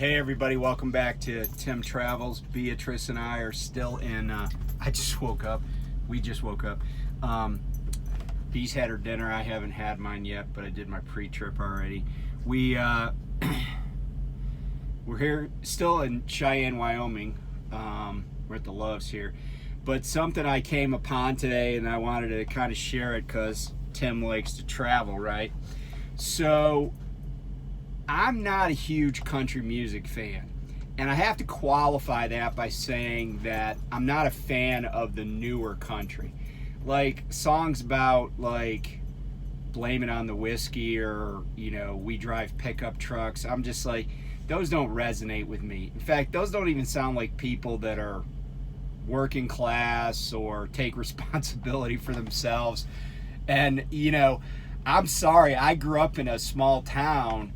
Hey everybody, welcome back to Tim Travels. Beatrice and I are still in, I just woke up. We just woke up. Bee's had her dinner. I haven't had mine yet, but I did my pre-trip already. We're here still in Cheyenne, Wyoming. We're at the Loves here. But something I came upon today and I wanted to kind of share it because Tim likes to travel, right? So I'm not a huge country music fan, and I have to qualify that by saying that I'm not a fan of the newer country. Like songs about like Blame It on the Whiskey or, you know, We Drive Pickup Trucks. I'm just like, those don't resonate with me. In fact, those don't even sound like people that are working class or take responsibility for themselves. And, you know, I'm sorry, I grew up in a small town,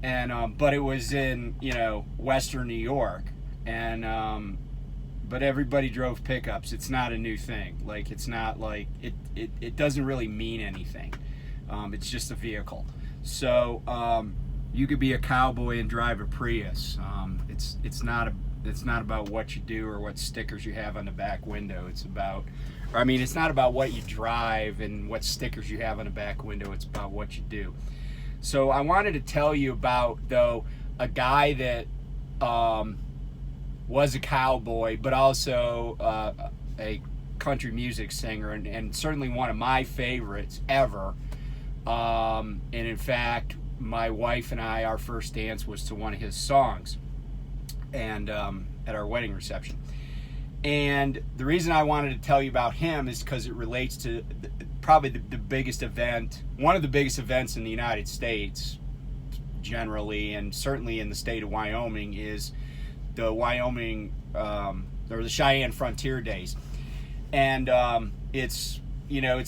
and but it was in, you know, Western New York, and but everybody drove pickups. It's not a new thing. Like, it's not like it doesn't really mean anything. It's just a vehicle. So you could be a cowboy and drive a Prius. It's not about what you do or what stickers you have on the back window. It's not about what you drive and what stickers you have on the back window. It's about what you do. So I wanted to tell you about, though, a guy that was a cowboy, but also a country music singer, and certainly one of my favorites ever. And in fact, my wife and I, our first dance was to one of his songs, and at our wedding reception. And the reason I wanted to tell you about him is because it relates to probably the biggest event, one of the biggest events in the United States generally, and certainly in the state of Wyoming, is the Wyoming, or the Cheyenne Frontier Days. And it's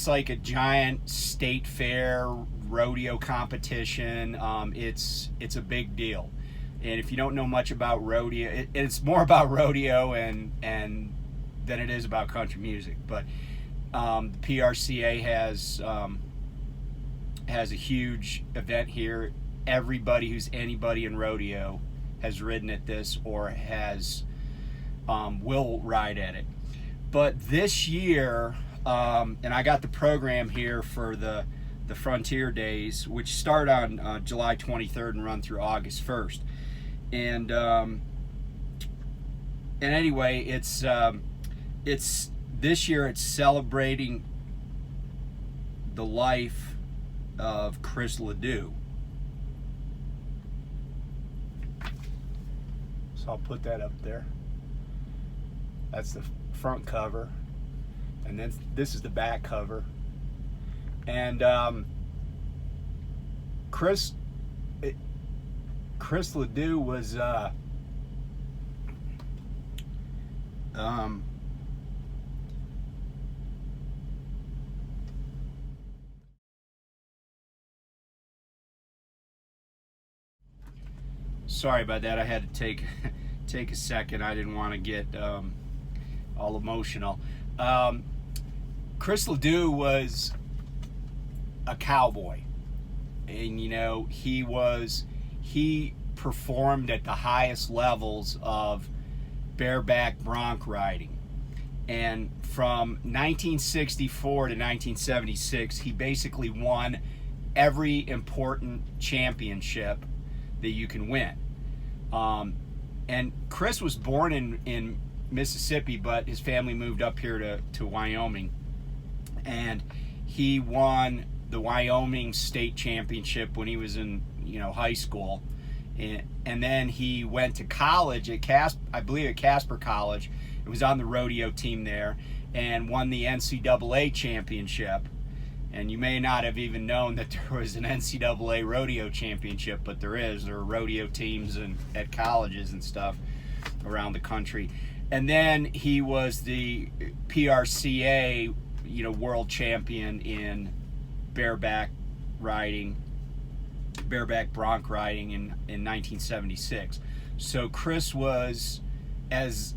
like a giant state fair rodeo competition. It's a big deal. And if you don't know much about rodeo, it's more about rodeo and than it is about country music. But the PRCA has a huge event here. Everybody who's anybody in rodeo has ridden at this or will ride at it. But this year, and I got the program here for the Frontier Days, which start on July 23rd and run through August 1st. And anyway, it's this year it's celebrating the life of Chris Ledoux. So I'll put that up there. That's the front cover, and then this is the back cover. And Chris Ledoux was sorry about that. I had to take a second. I didn't want to get all emotional. Chris Ledoux was a cowboy, and you know, he performed at the highest levels of bareback bronc riding. And from 1964 to 1976, he basically won every important championship that you can win. And Chris was born in Mississippi, but his family moved up here to Wyoming. And he won the Wyoming State Championship when he was in high school. And then he went to college at Casper College. It was on the rodeo team there, and won the NCAA championship. And you may not have even known that there was an NCAA rodeo championship, but there is. There are rodeo teams at colleges and stuff around the country. And then he was the PRCA, world champion in bareback bronc riding in 1976. So Chris was as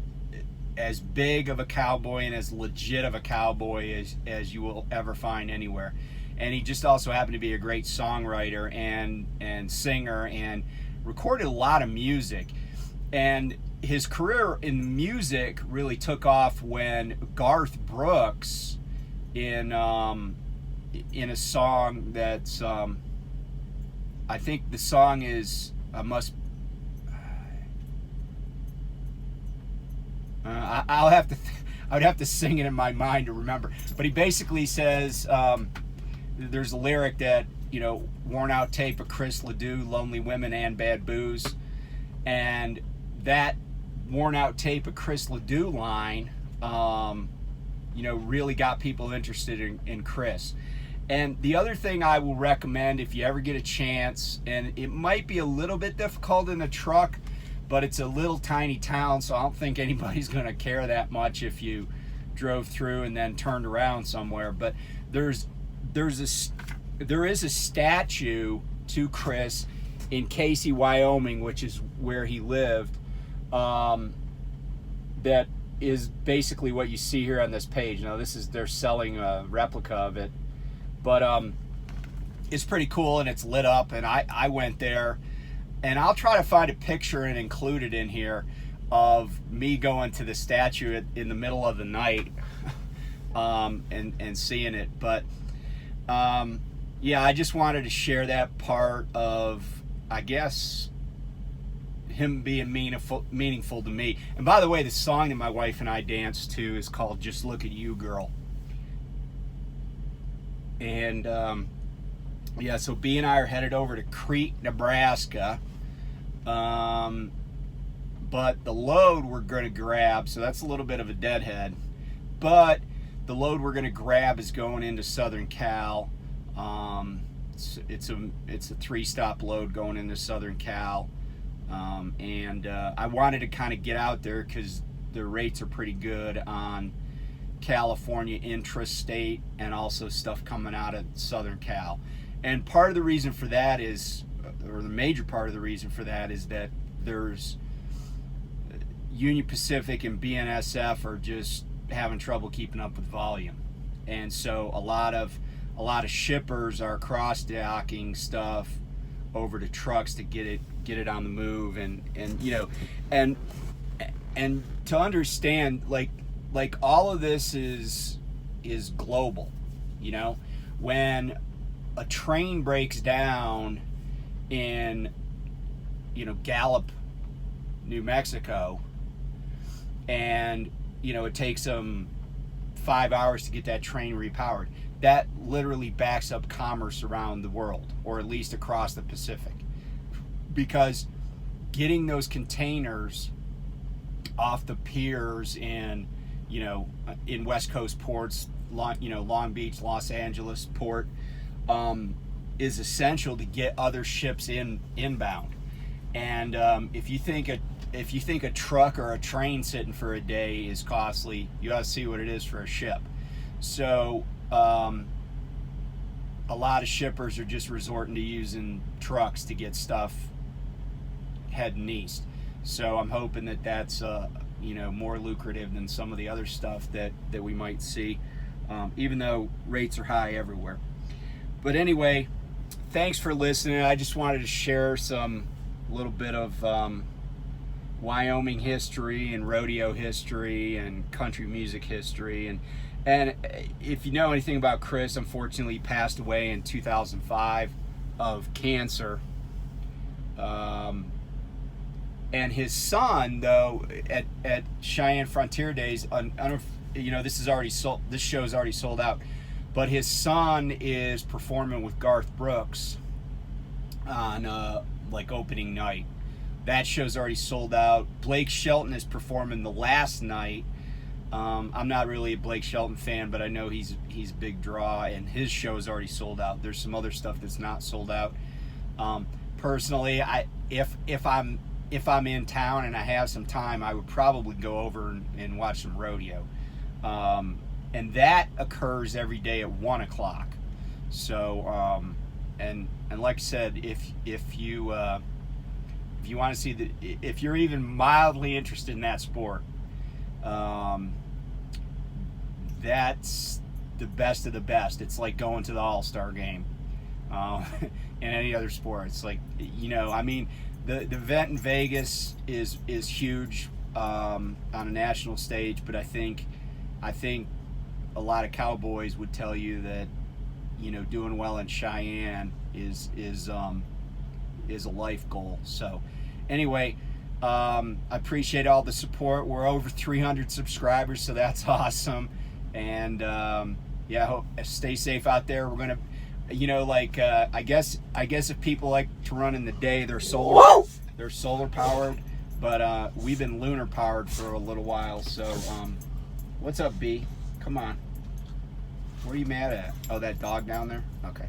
big of a cowboy and as legit of a cowboy as you will ever find anywhere. And he just also happened to be a great songwriter and singer, and recorded a lot of music. And his career in music really took off when Garth Brooks, in a song that's I think the song is I'll have to I would have to sing it in my mind to remember. But he basically says, there's a lyric that, worn out tape of Chris Ledoux, lonely women and bad booze. And that worn out tape of Chris Ledoux line, really got people interested in Chris. And the other thing I will recommend, if you ever get a chance, and it might be a little bit difficult in a truck, but it's a little tiny town, so I don't think anybody's going to care that much if you drove through and then turned around somewhere. But there is a statue to Chris in Casey, Wyoming, which is where he lived, that is basically what you see here on this page. Now, they're selling a replica of it, but it's pretty cool, and it's lit up, and I went there, and I'll try to find a picture and include it in here of me going to the statue in the middle of the night and seeing it. But yeah, I just wanted to share that part of, I guess, him being meaningful to me. And by the way, the song that my wife and I danced to is called Just Look at You, Girl. And yeah, so B and I are headed over to Crete, Nebraska. But the load we're going to grab, so that's a little bit of a deadhead, but the load we're going to grab is going into Southern Cal. It's a 3-stop load going into Southern Cal. And I wanted to kind of get out there because the rates are pretty good on California intrastate and also stuff coming out of Southern Cal. And part of the reason for that is, or the major part of the reason for that, is that there's Union Pacific and BNSF are just having trouble keeping up with volume. And so a lot of shippers are cross-docking stuff over to trucks to get it on the move, and to understand, like all of this is global. When a train breaks down in Gallup, New Mexico, and it takes them 5 hours to get that train repowered, that literally backs up commerce around the world, or at least across the Pacific, because getting those containers off the piers in West Coast ports, Long Beach, Los Angeles port, is essential to get other ships inbound. And if you think a truck or a train sitting for a day is costly, you got to see what it is for a ship. So a lot of shippers are just resorting to using trucks to get stuff heading east. So I'm hoping that that's more lucrative than some of the other stuff that we might see, even though rates are high everywhere. But anyway, thanks for listening. I just wanted to share some little bit of Wyoming history and rodeo history and country music history. And if you know anything about Chris, unfortunately he passed away in 2005 of cancer. And his son, though, at Cheyenne Frontier Days, I don't know if, this show's already sold out, but his son is performing with Garth Brooks on opening night. That show's already sold out. Blake Shelton is performing the last night. I'm not really a Blake Shelton fan, but I know he's a big draw, and his show is already sold out. There's some other stuff that's not sold out. Personally, if I'm in town and I have some time, I would probably go over and watch some rodeo. And that occurs every day at 1 o'clock. So, and like I said, if you want to see if you're even mildly interested in that sport, that's the best of the best. It's like going to the All-Star game. In any other sport. It's like, the event in Vegas is huge on a national stage, but I think a lot of Cowboys would tell you that, you know, doing well in Cheyenne is a life goal. So anyway, I appreciate all the support. We're over 300 subscribers, so that's awesome. And yeah, stay safe out there. We're gonna, you know, like I guess if people like to run in the day, they're solar powered, but we've been lunar powered for a little while. So what's up, B? Come on. What are you mad at? Oh, that dog down there? Okay.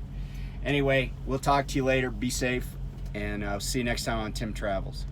Anyway, we'll talk to you later. Be safe, and I'll see you next time on Tim Travels.